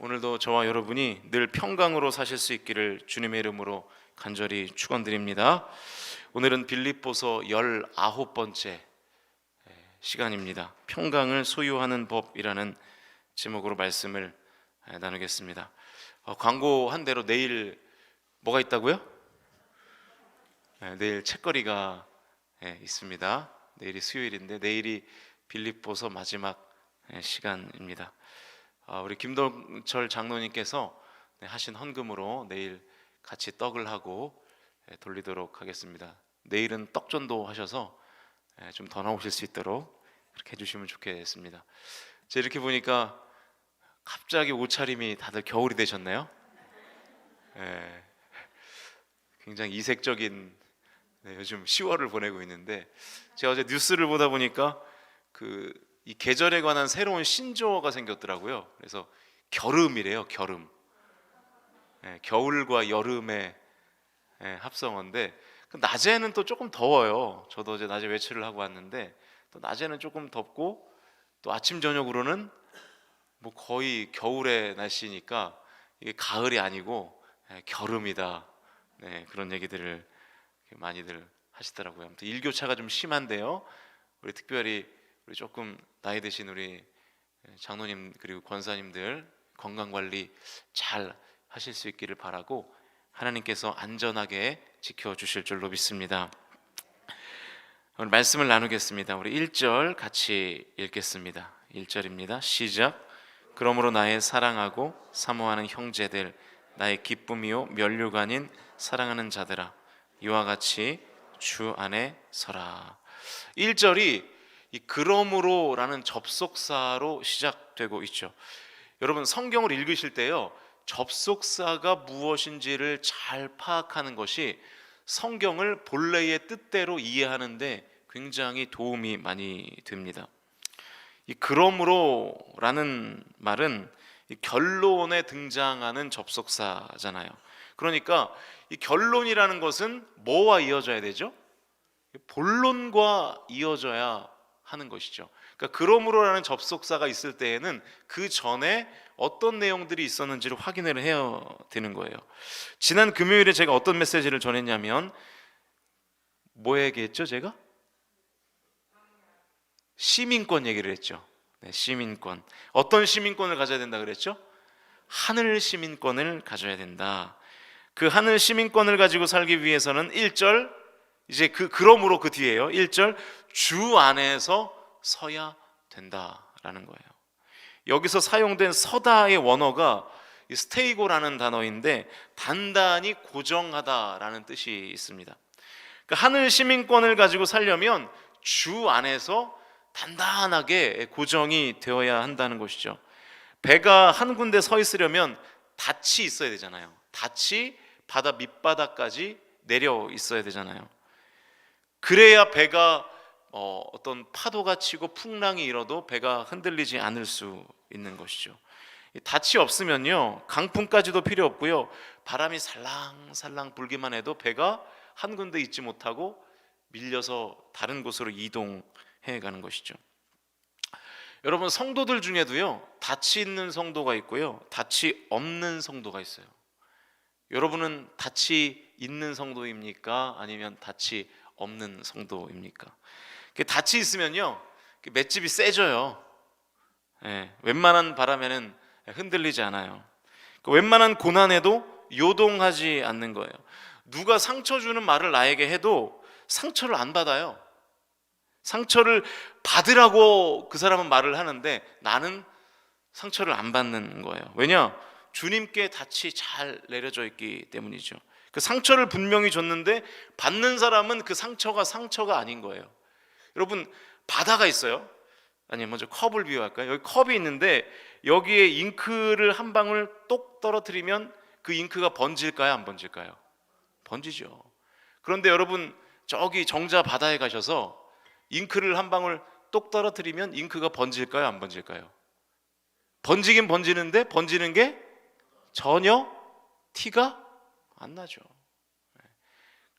오늘도 저와 여러분이 늘 평강으로 사실 수 있기를 주님의 이름으로 간절히 축원드립니다. 오늘은 빌립보서 19번째 시간입니다. 평강을 소유하는 법이라는 제목으로 말씀을 나누겠습니다. 광고한 대로 내일 뭐가 있다고요? 내일 책거리가 있습니다. 내일이 수요일인데 내일이 빌립보서 마지막 시간입니다. 우리 김동철 장로님께서 하신 헌금으로 내일 같이 떡을 하고 돌리도록 하겠습니다. 내일은 떡전도 하셔서 좀 더 나오실 수 있도록 그렇게 해주시면 좋겠습니다. 제가 이렇게 보니까 갑자기 옷차림이 다들 겨울이 되셨네요. 굉장히 이색적인 요즘 10월을 보내고 있는데, 제가 어제 뉴스를 보다 보니까 이 계절에 관한 새로운 신조어가 생겼더라고요. 그래서 겨름이래요. 겨름. 겨울과 여름의 합성어인데, 낮에는 또 조금 더워요. 저도 어제 낮에 외출을 하고 왔는데 또 낮에는 조금 덥고 또 아침 저녁으로는 뭐 거의 겨울의 날씨니까 이게 가을이 아니고 겨름이다. 그런 얘기들을 많이들 하시더라고요. 아무튼 일교차가 좀 심한데요. 우리 특별히 우리 조금 나이 드신 우리 장로님 그리고 권사님들 건강관리 잘 하실 수 있기를 바라고 하나님께서 안전하게 지켜주실 줄로 믿습니다. 오늘 말씀을 나누겠습니다. 우리 1절 같이 읽겠습니다. 1절입니다. 시작. 그러므로 나의 사랑하고 사모하는 형제들, 나의 기쁨이요 면류가 아닌 사랑하는 자들아, 이와 같이 주 안에 서라. 1절이 이 그러므로라는 접속사로 시작되고 있죠. 여러분 성경을 읽으실 때요, 접속사가 무엇인지를 잘 파악하는 것이 성경을 본래의 뜻대로 이해하는데 굉장히 도움이 많이 됩니다. 이 그러므로라는 말은 이 결론에 등장하는 접속사잖아요. 그러니까 이 결론이라는 것은 뭐와 이어져야 되죠? 본론과 이어져야 하는 것이죠. 그러니까 그러므로라는 접속사가 있을 때에는 그 전에 어떤 내용들이 있었는지를 확인을 해야 되는 거예요. 지난 금요일에 제가 어떤 메시지를 전했냐면 뭐 얘기했죠? 제가 시민권 얘기를 했죠. 시민권. 어떤 시민권을 가져야 된다 그랬죠? 하늘 시민권을 가져야 된다. 그 하늘 시민권을 가지고 살기 위해서는 1절, 이제 그러므로 그 뒤에요. 1절 주 안에서 서야 된다라는 거예요. 여기서 사용된 서다의 원어가 스테이고라는 단어인데 단단히 고정하다라는 뜻이 있습니다. 그러니까 하늘 시민권을 가지고 살려면 주 안에서 단단하게 고정이 되어야 한다는 것이죠. 배가 한 군데 서 있으려면 닻이 있어야 되잖아요. 닻이 바다 밑바닥까지 내려 있어야 되잖아요. 그래야 배가 어떤 파도가 치고 풍랑이 일어도 배가 흔들리지 않을 수 있는 것이죠. 닻이 없으면요, 강풍까지도 필요 없고요, 바람이 살랑살랑 불기만 해도 배가 한 군데 있지 못하고 밀려서 다른 곳으로 이동해 가는 것이죠. 여러분 성도들 중에도요, 닻이 있는 성도가 있고요, 닻이 없는 성도가 있어요. 여러분은 닻이 있는 성도입니까? 아니면 닻이 없는 성도입니까? 닻이 있으면요, 맷집이 세져요. 웬만한 바람에는 흔들리지 않아요. 웬만한 고난에도 요동하지 않는 거예요. 누가 상처 주는 말을 나에게 해도 상처를 안 받아요. 상처를 받으라고 그 사람은 말을 하는데 나는 상처를 안 받는 거예요. 왜냐? 주님께 닻이 잘 내려져 있기 때문이죠. 그 상처를 분명히 줬는데 받는 사람은 그 상처가 아닌 거예요. 여러분 바다가 있어요. 아니 먼저 컵을 비유할까요? 여기 컵이 있는데 여기에 잉크를 한 방울 똑 떨어뜨리면 그 잉크가 번질까요? 안 번질까요? 번지죠. 그런데 여러분 저기 정자 바다에 가셔서 잉크를 한 방울 똑 떨어뜨리면 잉크가 번질까요? 안 번질까요? 번지긴 번지는데 번지는 게 전혀 티가 안 나죠.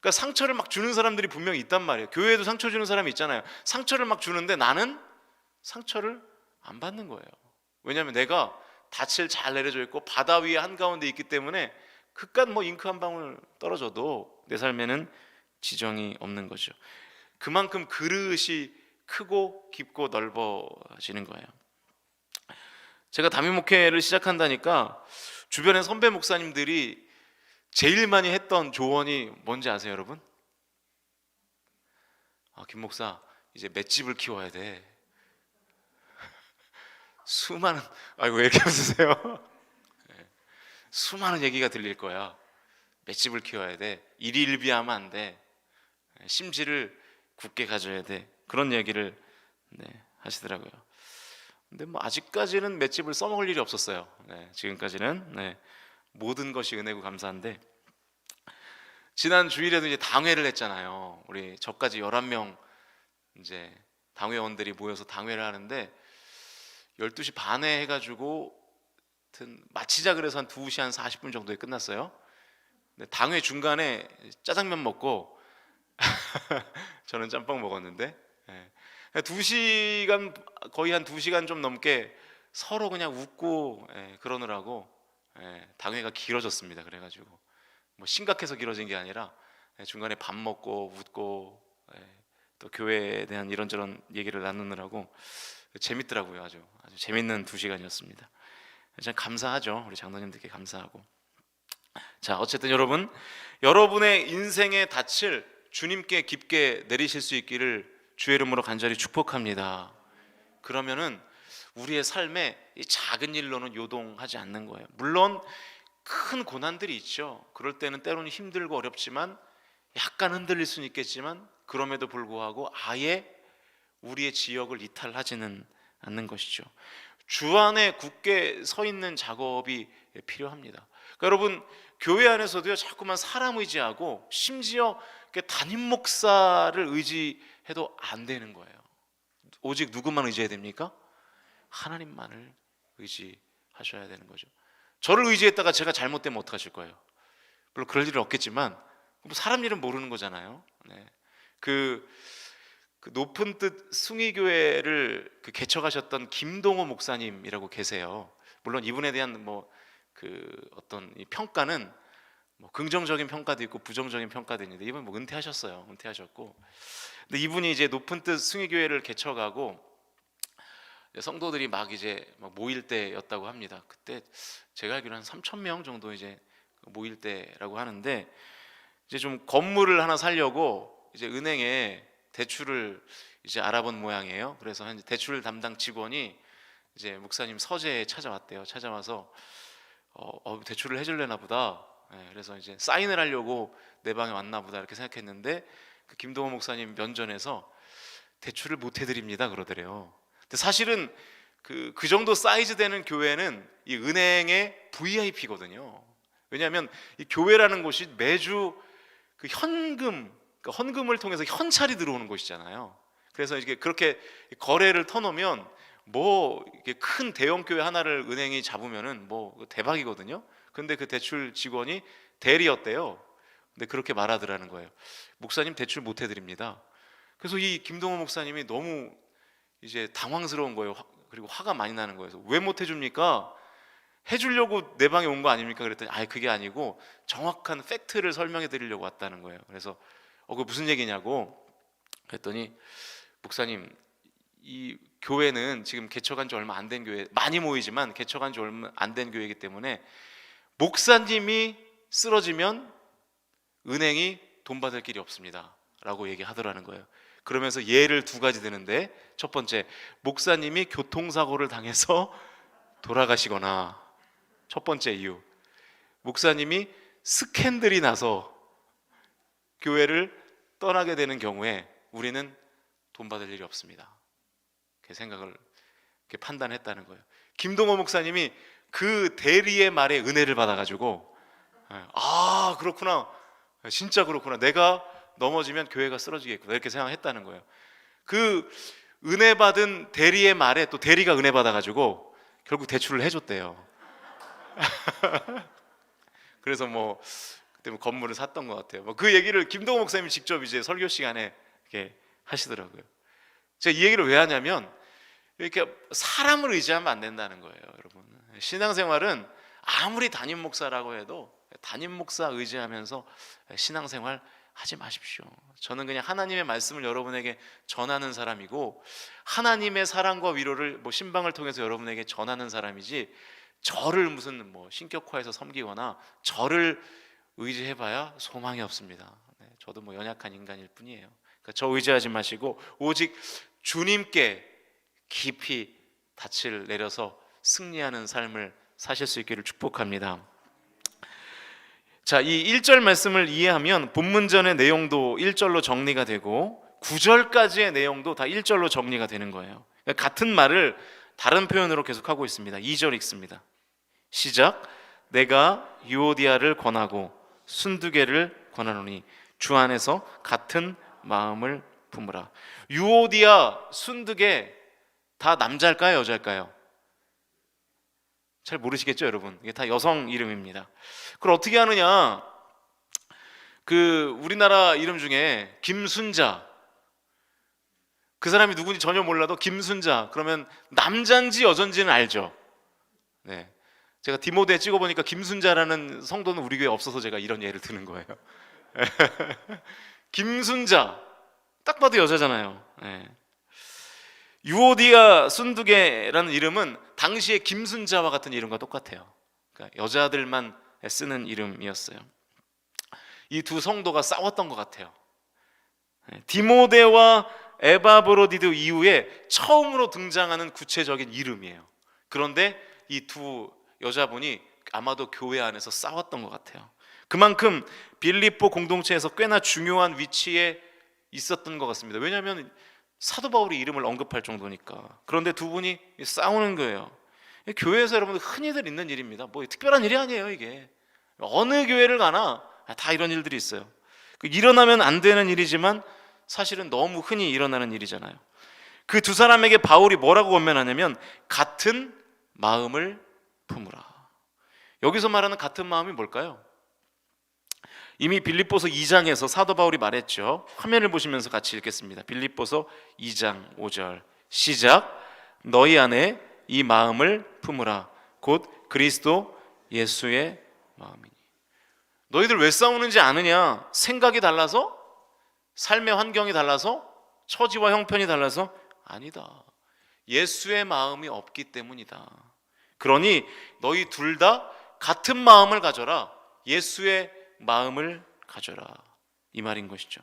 그러니까 상처를 막 주는 사람들이 분명히 있단 말이에요. 교회에도 상처 주는 사람이 있잖아요. 상처를 막 주는데 나는 상처를 안 받는 거예요. 왜냐하면 내가 닻을 잘 내려져 있고 바다 위에 한가운데 있기 때문에 그깟 뭐 잉크 한 방울 떨어져도 내 삶에는 지정이 없는 거죠. 그만큼 그릇이 크고 깊고 넓어지는 거예요. 제가 담임 목회를 시작한다니까 주변의 선배 목사님들이 제일 많이 했던 조언이 뭔지 아세요, 여러분? 김 목사, 이제 맷집을 키워야 돼. 수많은, 아이고 왜 이렇게 웃으세요? 수많은 얘기가 들릴 거야. 맷집을 키워야 돼. 일희일비하면 안 돼. 심지를 굳게 가져야 돼. 그런 얘기를 하시더라고요. 근데 뭐 아직까지는 맷집을 써먹을 일이 없었어요. 지금까지는 모든 것이 은혜고 감사한데, 지난 주일에도 이제 당회를 했잖아요. 우리 저까지 11명 이제 당회원들이 모여서 당회를 하는데 12시 반에 해가지고 마치자 그래서 한 2시 한 40분 정도에 끝났어요. 근데 당회 중간에 짜장면 먹고 저는 짬뽕 먹었는데 2시간, 거의 한 2시간 좀 넘게 서로 그냥 웃고 그러느라고 당회가 길어졌습니다. 그래가지고 뭐 심각해서 길어진 게 아니라 중간에 밥 먹고 웃고 또 교회에 대한 이런저런 얘기를 나누느라고 재밌더라고요. 아주 재밌는 2시간이었습니다. 참 감사하죠. 우리 장로님들께 감사하고. 자, 어쨌든 여러분, 여러분의 인생의 닻을 주님께 깊게 내리실 수 있기를 주의 이름으로 간절히 축복합니다. 그러면은 우리의 삶에 이 작은 일로는 요동하지 않는 거예요. 물론 큰 고난들이 있죠. 그럴 때는 때로는 힘들고 어렵지만 약간 흔들릴 수는 있겠지만 그럼에도 불구하고 아예 우리의 지역을 이탈하지는 않는 것이죠. 주 안에 굳게 서 있는 작업이 필요합니다. 그러니까 여러분, 교회 안에서도요 자꾸만 사람 의지하고 심지어 담임 목사를 의지해도 안 되는 거예요. 오직 누구만 의지해야 됩니까? 하나님만을 의지하셔야 되는 거죠. 저를 의지했다가 제가 잘못되면 어떡하실 거예요? 물론 그럴 일은 없겠지만 사람 일은 모르는 거잖아요. 그 높은 뜻 숭의교회를 개척하셨던 김동호 목사님이라고 계세요. 물론 이분에 대한 어떤 이 평가는 긍정적인 평가도 있고 부정적인 평가도 있는데 이분 은퇴하셨어요. 은퇴하셨고, 근데 이분이 이제 높은 뜻 숭의교회를 개척하고 성도들이 막 모일 때였다고 합니다. 그때 제가 알기로 한 3,000명 정도 이제 모일 때라고 하는데, 이제 좀 건물을 하나 사려고 이제 은행에 대출을 이제 알아본 모양이에요. 그래서 한 대출 담당 직원이 이제 목사님 서재에 찾아왔대요. 찾아와서 대출을 해줄래나 보다. 그래서 이제 사인을 하려고 내 방에 왔나 보다 이렇게 생각했는데 그 김동호 목사님 면전에서 대출을 못 해드립니다 그러더래요. 근데 사실은 그 정도 사이즈 되는 교회는 이 은행의 VIP거든요. 왜냐하면 이 교회라는 곳이 매주 그 헌금을 통해서 현찰이 들어오는 곳이잖아요. 그래서 이게 그렇게 거래를 터놓으면 이게 큰 대형 교회 하나를 은행이 잡으면은 대박이거든요. 근데 그 대출 직원이 대리였대요. 근데 그렇게 말하더라는 거예요. 목사님 대출 못 해드립니다. 그래서 이 김동호 목사님이 너무 이제 당황스러운 거예요. 그리고 화가 많이 나는 거예요. 왜 못 해줍니까? 해주려고 내 방에 온 거 아닙니까? 그랬더니 그게 아니고 정확한 팩트를 설명해 드리려고 왔다는 거예요. 그래서 그게 무슨 얘기냐고 그랬더니, 목사님, 이 교회는 지금 개척한 지 얼마 안 된 교회, 많이 모이지만 개척한 지 얼마 안 된 교회이기 때문에 목사님이 쓰러지면 은행이 돈 받을 길이 없습니다 라고 얘기하더라는 거예요. 그러면서 예를 2가지 드는데, 첫 번째, 목사님이 교통사고를 당해서 돌아가시거나, 첫 번째 이유, 목사님이 스캔들이 나서 교회를 떠나게 되는 경우에 우리는 돈 받을 일이 없습니다. 그 생각을 이렇게 판단했다는 거예요. 김동호 목사님이 그 대리의 말에 은혜를 받아가지고 그렇구나, 진짜 그렇구나, 내가 넘어지면 교회가 쓰러지겠구나 이렇게 생각했다는 거예요. 그 은혜 받은 대리의 말에 또 대리가 은혜 받아가지고 결국 대출을 해줬대요. 그래서 그때 건물을 샀던 것 같아요. 그 얘기를 김동호 목사님이 직접 이제 설교 시간에 이렇게 하시더라고요. 제가 이 얘기를 왜 하냐면 이렇게 사람을 의지하면 안 된다는 거예요, 여러분. 신앙생활은 아무리 담임 목사라고 해도 담임 목사 의지하면서 신앙생활 하지 마십시오. 저는 그냥 하나님의 말씀을 여러분에게 전하는 사람이고, 하나님의 사랑과 위로를 신방을 통해서 여러분에게 전하는 사람이지, 저를 무슨 신격화해서 섬기거나 저를 의지해봐야 소망이 없습니다. 저도 연약한 인간일 뿐이에요. 그러니까 저 의지하지 마시고 오직 주님께 깊이 닻을 내려서 승리하는 삶을 사실 수 있기를 축복합니다. 자, 이 1절 말씀을 이해하면 본문전의 내용도 1절로 정리가 되고 9절까지의 내용도 다 1절로 정리가 되는 거예요. 그러니까 같은 말을 다른 표현으로 계속하고 있습니다. 2절 읽습니다. 시작. 내가 유오디아를 권하고 순두개를 권하노니 주 안에서 같은 마음을 품으라. 유오디아, 순두개 다 남자일까요, 여자일까요? 잘 모르시겠죠, 여러분? 이게 다 여성 이름입니다. 그걸 어떻게 하느냐? 우리나라 이름 중에 김순자, 그 사람이 누군지 전혀 몰라도 김순자 그러면 남잔지 여잔지는 알죠. 네, 제가 디모데에 찍어보니까 김순자라는 성도는 우리 교회에 없어서 제가 이런 예를 드는 거예요. 김순자 딱 봐도 여자잖아요. 네. 유오디아 순두개라는 이름은 당시에 김순자와 같은 이름과 똑같아요. 그러니까 여자들만 쓰는 이름이었어요. 이 두 성도가 싸웠던 것 같아요. 디모데와 에바브로디드 이후에 처음으로 등장하는 구체적인 이름이에요. 그런데 이 두 여자분이 아마도 교회 안에서 싸웠던 것 같아요. 그만큼 빌립보 공동체에서 꽤나 중요한 위치에 있었던 것 같습니다. 왜냐하면 사도 바울이 이름을 언급할 정도니까. 그런데 두 분이 싸우는 거예요. 교회에서 여러분들 흔히들 있는 일입니다. 특별한 일이 아니에요. 이게 어느 교회를 가나 다 이런 일들이 있어요. 일어나면 안 되는 일이지만 사실은 너무 흔히 일어나는 일이잖아요. 그 두 사람에게 바울이 뭐라고 권면하냐면 같은 마음을 품으라. 여기서 말하는 같은 마음이 뭘까요? 이미 빌립보서 2장에서 사도 바울이 말했죠. 화면을 보시면서 같이 읽겠습니다. 빌립보서 2장 5절 시작. 너희 안에 이 마음을 품으라. 곧 그리스도 예수의 마음이니. 너희들 왜 싸우는지 아느냐? 생각이 달라서? 삶의 환경이 달라서? 처지와 형편이 달라서? 아니다. 예수의 마음이 없기 때문이다. 그러니 너희 둘 다 같은 마음을 가져라. 예수의 마음을 가져라. 이 말인 것이죠.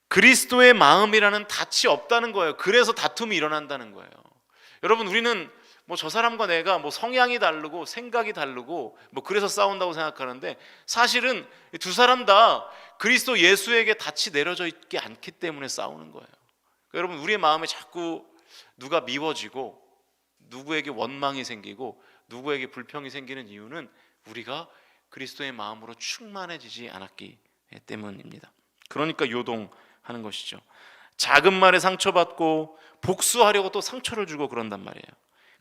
그리스도의 마음이라는 닻이 없다는 거예요. 그래서 다툼이 일어난다는 거예요. 여러분, 우리는 저 사람과 내가 성향이 다르고 생각이 다르고 그래서 싸운다고 생각하는데, 사실은 두 사람 다 그리스도 예수에게 닻이 내려져 있지 않기 때문에 싸우는 거예요. 그러니까 여러분, 우리의 마음에 자꾸 누가 미워지고 누구에게 원망이 생기고 누구에게 불평이 생기는 이유는 우리가 그리스도의 마음으로 충만해지지 않았기 때문입니다. 그러니까 요동하는 것이죠. 작은 말에 상처받고 복수하려고 또 상처를 주고 그런단 말이에요.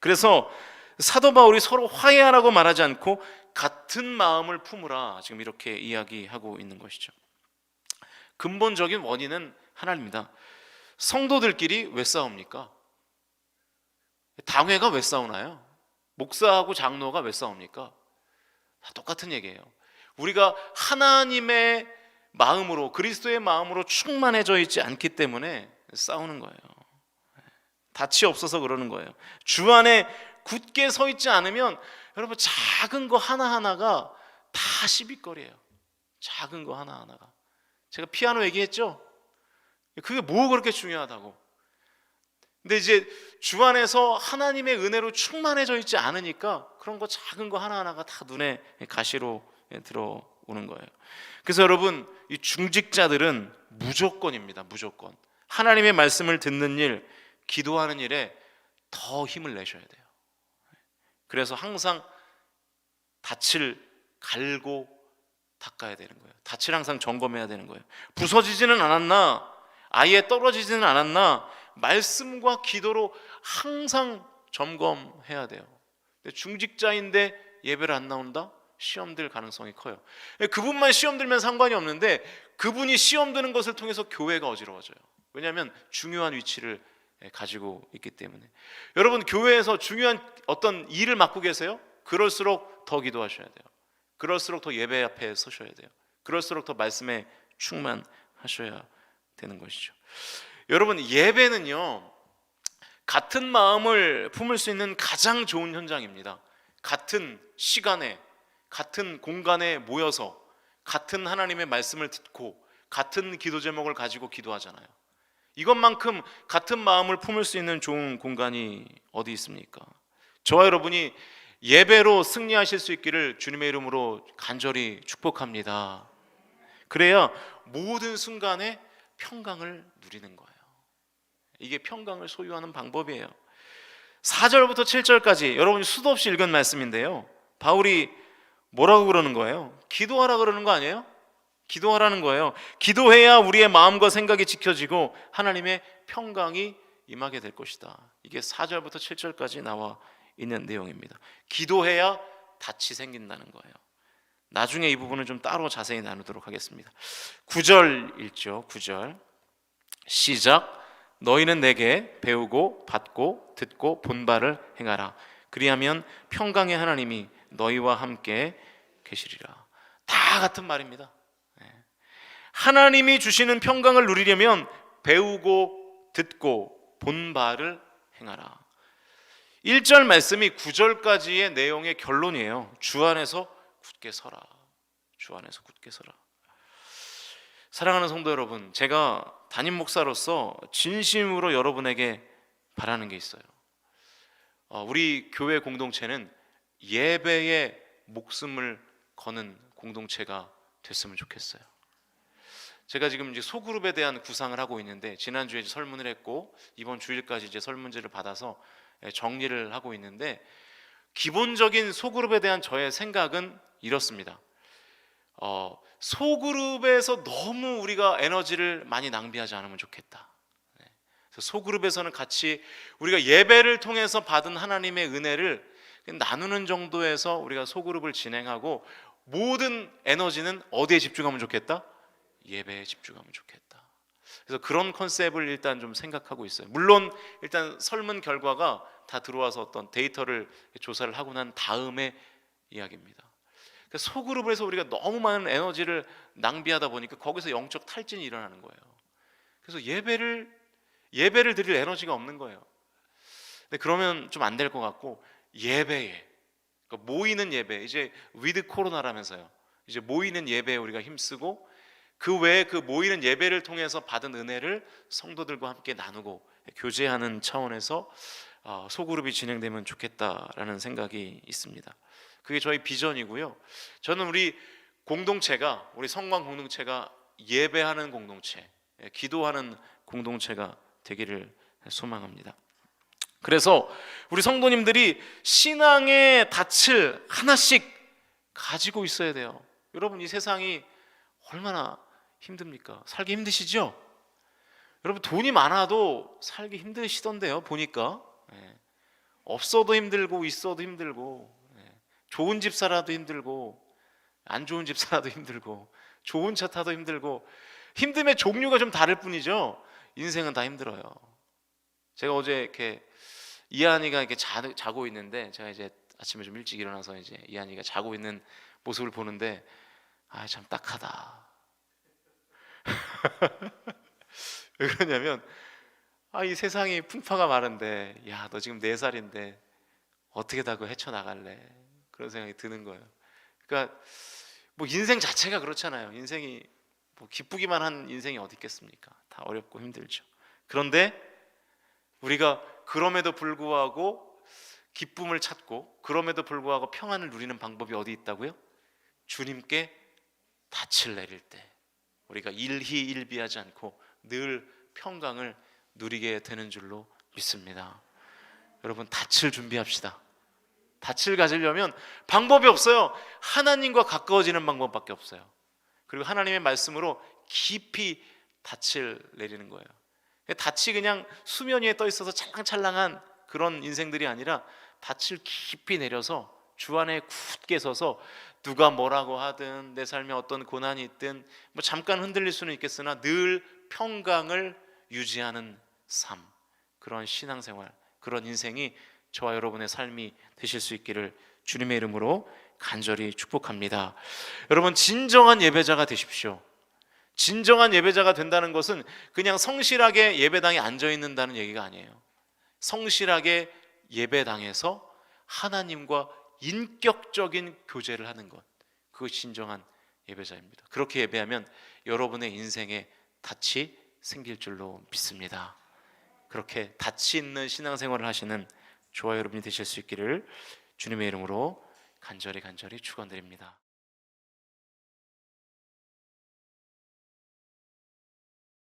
그래서 사도 바울이 서로 화해하라고 말하지 않고 같은 마음을 품으라, 지금 이렇게 이야기하고 있는 것이죠. 근본적인 원인은 하나입니다. 성도들끼리 왜 싸웁니까? 당회가 왜 싸우나요? 목사하고 장로가 왜 싸웁니까? 다 똑같은 얘기예요. 우리가 하나님의 마음으로, 그리스도의 마음으로 충만해져 있지 않기 때문에 싸우는 거예요. 닻이 없어서 그러는 거예요. 주 안에 굳게 서 있지 않으면 여러분, 작은 거 하나하나가 다 시비거리예요. 작은 거 하나하나가. 제가 피아노 얘기했죠? 그게 뭐 그렇게 중요하다고. 근데 이제 주 안에서 하나님의 은혜로 충만해져 있지 않으니까 그런 거 작은 거 하나하나가 다 눈에 가시로 들어오는 거예요. 그래서 여러분, 이 중직자들은 무조건입니다. 무조건. 하나님의 말씀을 듣는 일, 기도하는 일에 더 힘을 내셔야 돼요. 그래서 항상 닻을 갈고 닦아야 되는 거예요. 닻을 항상 점검해야 되는 거예요. 부서지지는 않았나? 아예 떨어지지는 않았나? 말씀과 기도로 항상 점검해야 돼요. 근데 중직자인데 예배를 안 나온다? 시험 들 가능성이 커요. 그분만 시험 들면 상관이 없는데 그분이 시험 드는 것을 통해서 교회가 어지러워져요. 왜냐하면 중요한 위치를 가지고 있기 때문에. 여러분, 교회에서 중요한 어떤 일을 맡고 계세요? 그럴수록 더 기도하셔야 돼요. 그럴수록 더 예배 앞에 서셔야 돼요. 그럴수록 더 말씀에 충만하셔야 되는 것이죠. 여러분, 예배는요, 같은 마음을 품을 수 있는 가장 좋은 현장입니다. 같은 시간에, 같은 공간에 모여서 같은 하나님의 말씀을 듣고 같은 기도 제목을 가지고 기도하잖아요. 이것만큼 같은 마음을 품을 수 있는 좋은 공간이 어디 있습니까? 저와 여러분이 예배로 승리하실 수 있기를 주님의 이름으로 간절히 축복합니다. 그래야 모든 순간에 평강을 누리는 거예요. 이게 평강을 소유하는 방법이에요. 4절부터 7절까지 여러분이 수도 없이 읽은 말씀인데요, 바울이 뭐라고 그러는 거예요? 기도하라 그러는 거 아니에요? 기도하라는 거예요. 기도해야 우리의 마음과 생각이 지켜지고 하나님의 평강이 임하게 될 것이다. 이게 4절부터 7절까지 나와 있는 내용입니다. 기도해야 닻이 생긴다는 거예요. 나중에 이 부분은 좀 따로 자세히 나누도록 하겠습니다. 9절 읽죠. 9절 시작. 너희는 내게 배우고 받고 듣고 본 바를 행하라. 그리하면 평강의 하나님이 너희와 함께 계시리라. 다 같은 말입니다. 하나님이 주시는 평강을 누리려면 배우고 듣고 본 바를 행하라. 1절 말씀이 9절까지의 내용의 결론이에요. 주 안에서 굳게 서라. 주 안에서 굳게 서라. 사랑하는 성도 여러분, 제가 담임 목사로서 진심으로 여러분에게 바라는 게 있어요. 우리 교회 공동체는 예배에 목숨을 거는 공동체가 됐으면 좋겠어요. 제가 지금 이제 소그룹에 대한 구상을 하고 있는데, 지난주에 이제 설문을 했고 이번 주일까지 이제 설문지를 받아서 정리를 하고 있는데, 기본적인 소그룹에 대한 저의 생각은 이렇습니다. 소그룹에서 너무 우리가 에너지를 많이 낭비하지 않으면 좋겠다. 그래서 소그룹에서는 같이 우리가 예배를 통해서 받은 하나님의 은혜를 나누는 정도에서 우리가 소그룹을 진행하고, 모든 에너지는 어디에 집중하면 좋겠다? 예배에 집중하면 좋겠다. 그래서 그런 컨셉을 일단 좀 생각하고 있어요. 물론 일단 설문 결과가 다 들어와서 어떤 데이터를 조사를 하고 난 다음에 이야기입니다. 소그룹에서 우리가 너무 많은 에너지를 낭비하다 보니까 거기서 영적 탈진이 일어나는 거예요. 그래서 예배를 드릴 에너지가 없는 거예요. 근데 그러면 좀 안 될 것 같고, 예배에, 그러니까 모이는 예배, 이제 위드 코로나라면서요, 이제 모이는 예배에 우리가 힘쓰고, 그 외에 그 모이는 예배를 통해서 받은 은혜를 성도들과 함께 나누고 교제하는 차원에서 소그룹이 진행되면 좋겠다라는 생각이 있습니다. 그게 저희 비전이고요. 저는 우리 공동체가, 우리 성광 공동체가 예배하는 공동체, 기도하는 공동체가 되기를 소망합니다. 그래서 우리 성도님들이 신앙의 닻을 하나씩 가지고 있어야 돼요. 여러분, 이 세상이 얼마나 힘듭니까? 살기 힘드시죠? 여러분, 돈이 많아도 살기 힘드시던데요, 보니까. 없어도 힘들고 있어도 힘들고, 좋은 집 살아도 힘들고, 안 좋은 집 살아도 힘들고, 좋은 차 타도 힘들고, 힘듦의 종류가 좀 다를 뿐이죠. 인생은 다 힘들어요. 제가 어제 이렇게 이한이가 이렇게 자고 있는데, 제가 이제 아침에 좀 일찍 일어나서 이제 이한이가 자고 있는 모습을 보는데, 참 딱하다. 왜 그러냐면, 이 세상이 풍파가 많은데, 야, 너 지금 4살인데 어떻게 다 그거 헤쳐나갈래? 그런 생각이 드는 거예요. 그러니까 뭐 인생 자체가 그렇잖아요. 인생이 뭐 기쁘기만 한 인생이 어디 있겠습니까? 다 어렵고 힘들죠. 그런데 우리가 그럼에도 불구하고 기쁨을 찾고, 그럼에도 불구하고 평안을 누리는 방법이 어디 있다고요? 주님께 닻을 내릴 때 우리가 일희일비하지 않고 늘 평강을 누리게 되는 줄로 믿습니다. 여러분, 닻을 준비합시다. 닻을 가지려면 방법이 없어요. 하나님과 가까워지는 방법밖에 없어요. 그리고 하나님의 말씀으로 깊이 닻을 내리는 거예요. 닻이 그냥 수면 위에 떠 있어서 찰랑찰랑한 그런 인생들이 아니라, 닻을 깊이 내려서 주 안에 굳게 서서 누가 뭐라고 하든 내 삶에 어떤 고난이 있든 뭐 잠깐 흔들릴 수는 있겠으나 늘 평강을 유지하는 삶, 그런 신앙생활, 그런 인생이 저와 여러분의 삶이 되실 수 있기를 주님의 이름으로 간절히 축복합니다. 여러분, 진정한 예배자가 되십시오. 진정한 예배자가 된다는 것은 그냥 성실하게 예배당에 앉아 있는다는 얘기가 아니에요. 성실하게 예배당에서 하나님과 인격적인 교제를 하는 것, 그것이 진정한 예배자입니다. 그렇게 예배하면 여러분의 인생에 닻이 생길 줄로 믿습니다. 그렇게 닻이 있는 신앙생활을 하시는 저와 여러분이 되실 수 있기를 주님의 이름으로 간절히 축원드립니다.